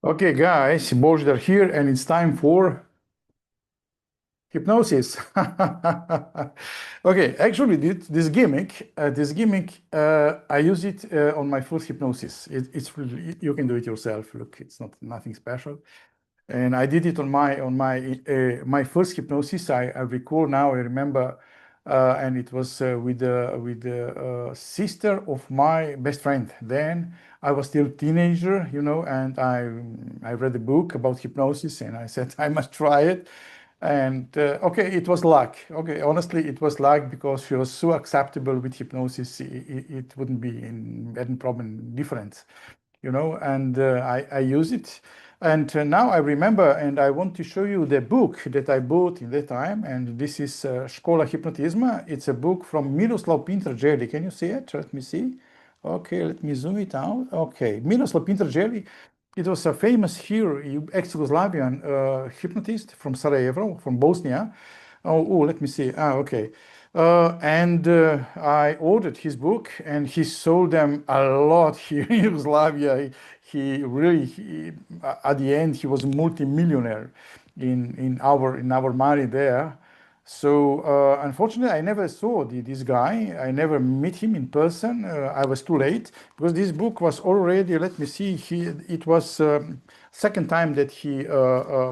Okay, guys, Božidar here, and it's time for hypnosis. Okay, actually, this gimmick, I use it on my first hypnosis. It's really, you can do it yourself. Look, it's not nothing special, and I did it on my first hypnosis. I recall now. I remember, and it was with the sister of my best friend. Then I was still teenager, and I read a book about hypnosis, and I said I must try it. And okay, it was luck. Okay, honestly, it was luck because she was so acceptable with hypnosis. It wouldn't be in any problem different, and I use it. And now I remember, and I want to show you the book that I bought in that time. And this is Škola Hypnotism. It's a book from Miroslav Pintar Djeli. Can you see it? Let me see. Okay, let me zoom it out. Okay, Miroslav Pintar Djeli. It was a famous here ex-Yugoslavian hypnotist from Sarajevo, from Bosnia. Oh, let me see. Okay. And I ordered his book, and he sold them a lot here in Yugoslavia. He really, at the end, he was a multimillionaire in our money there. So unfortunately, I never saw this guy. I never met him in person. I was too late because this book was already. Let me see. It was second time that he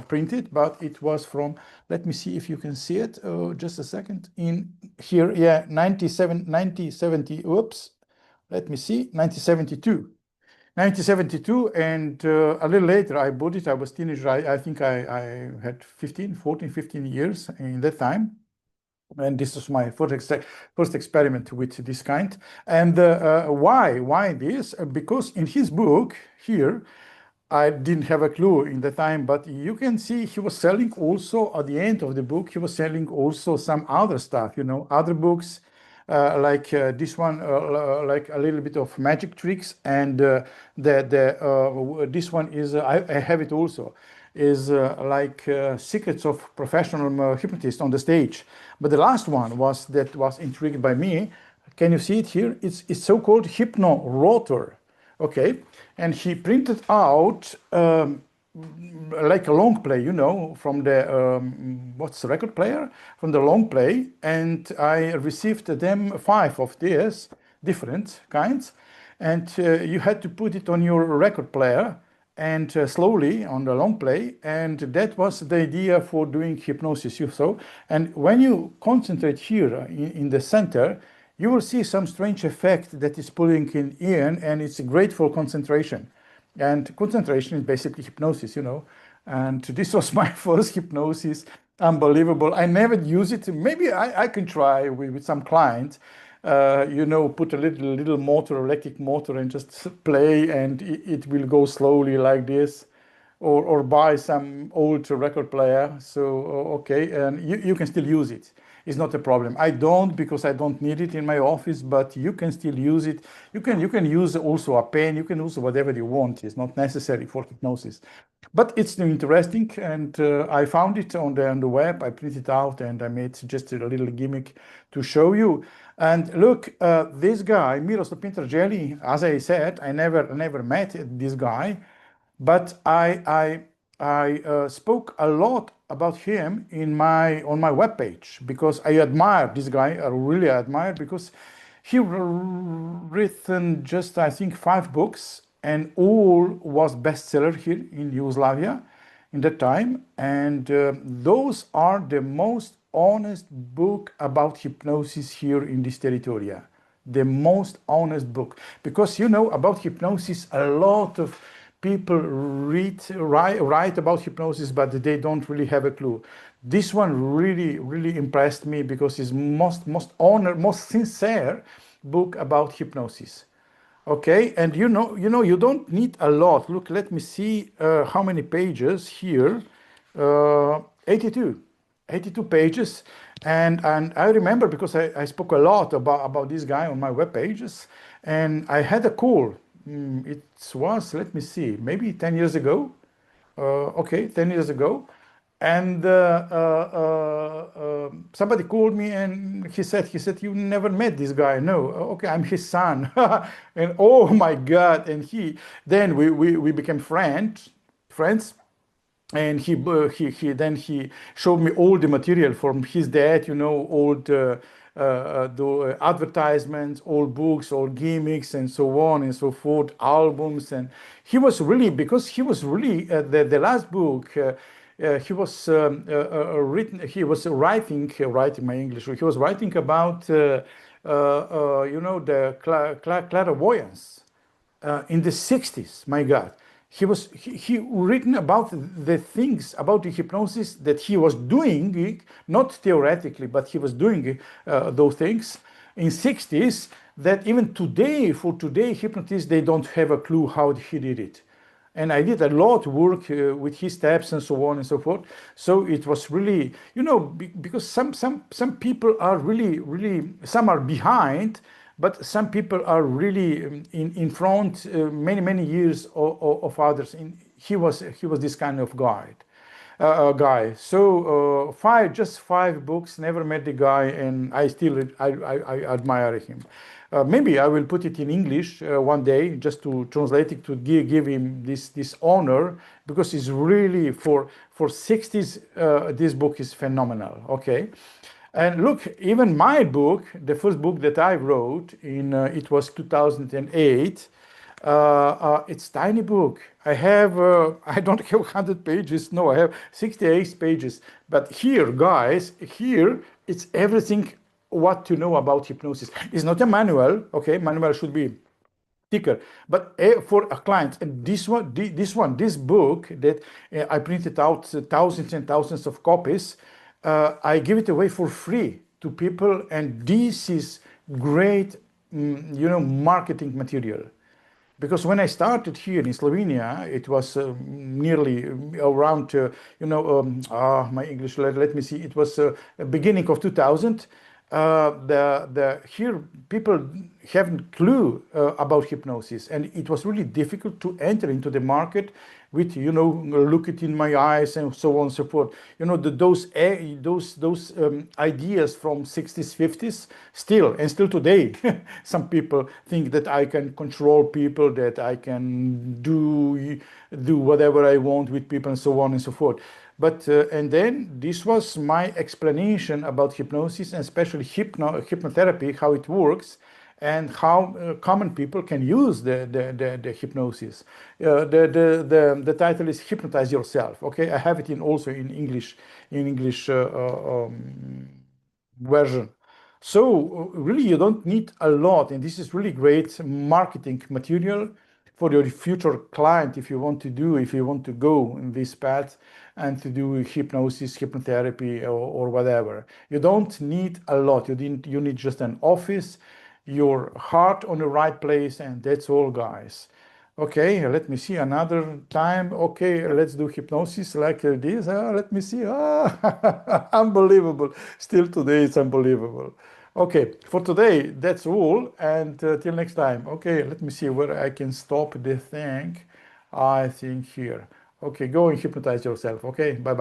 printed, but it was from. Let me see if you can see it. Just a second. In here, yeah, 1970. Oops. Let me see. 1972. 1972, and a little later I bought it. I was teenager. I think I had 15 years in that time. And this was my first experiment with this kind. And why this? Because in his book here, I didn't have a clue in the time, but you can see he was selling also at the end of the book, he was selling also some other stuff, other books, like this one, like a little bit of magic tricks, and this one is I have it also, is like secrets of professional hypnotists on the stage. But the last one was intrigued by me. Can you see it here? It's so-called HypnoRotor. Okay, and he printed out like a long play, from the what's the record player, from the long play, and I received them 5 of these different kinds, and you had to put it on your record player and slowly on the long play, and that was the idea for doing hypnosis. And when you concentrate here in the center, you will see some strange effect that is pulling in, and it's great for concentration. And concentration is basically hypnosis, And this was my first hypnosis. Unbelievable. I never use it. Maybe I can try with some clients, put a little motor, electric motor, and just play, and it will go slowly like this. Or buy some old record player. So, okay, and you can still use it. It's not a problem. I don't, because I don't need it in my office, but you can still use it. You can use also a pen. You can use whatever you want. It's not necessary for hypnosis. But it's interesting, and I found it on the web. I printed it out, and I made just a little gimmick to show you. And look, this guy, Miroslav Pintar Djeli, as I said, I never met this guy, but I spoke a lot about him on my webpage because I admire this guy. I really admire, because he written just, I think, 5 books, and all was bestseller here in Yugoslavia in that time. And those are the most honest book about hypnosis here in this territory. The most honest book, because about hypnosis, a lot of people write about hypnosis, but they don't really have a clue. This one really impressed me because it's most sincere book about hypnosis. Okay, and you don't need a lot. Look, let me see how many pages here. 82 pages, and I remember because I spoke a lot about this guy on my web pages, and I had a call. It was, let me see, maybe 10 years ago. Okay, 10 years ago. And somebody called me, and he said, you never met this guy? No. Okay, I'm his son. And oh my God. And then we became friends. friends. And he showed me all the material from his dad, old the advertisements, old books, old gimmicks, and so on and so forth, albums. And he was really, because he was really the last book. He was writing my English. He was writing about the clairvoyance in the 60s. My God, he written about the things about the hypnosis that he was doing, not theoretically, but he was doing those things in 60s that even today, for today, hypnotists, they don't have a clue how he did it. And I did a lot of work with his steps and so on and so forth. So it was really, because some people are really, some are behind, but some people are really in front many years of others. He was this kind of guy. So just five books. Never met the guy, and I still I admire him. Maybe I will put it in English one day, just to translate it, to give him this honor, because it's really for 60s. This book is phenomenal. Okay. And look, even my book, the first book that I wrote it was 2008. It's tiny book. I don't have 100 pages. No, I have 68 pages. But here, guys, it's everything what to know about hypnosis. It's not a manual. Okay, manual should be thicker, but for a client. And this book that I printed out thousands and thousands of copies. I give it away for free to people, and this is great, marketing material. Because when I started here in Slovenia, it was nearly around, my English. Let me see. It was beginning of 2000. Here people haven't clue about hypnosis, and it was really difficult to enter into the market with look it in my eyes and so on and so forth. Those ideas from 60s, 50s, still today, some people think that I can control people, that I can do whatever I want with people and so on and so forth. But and then this was my explanation about hypnosis, and especially hypnotherapy, how it works, and how common people can use the hypnosis. The title is "Hypnotize Yourself." Okay, I have it also in English version. So really, you don't need a lot, and this is really great marketing material for your future client if you want to go in this path and to do hypnosis, hypnotherapy, or whatever. You don't need a lot. You need just an office, your heart on the right place, and that's all, guys. Okay, let me see another time. Okay, let's do hypnosis like this. Let me see. Unbelievable. Still today, it's unbelievable. Okay, for today, that's all. And till next time. Okay, let me see where I can stop the thing. I think here. Okay, go and hypnotize yourself. Okay, bye-bye.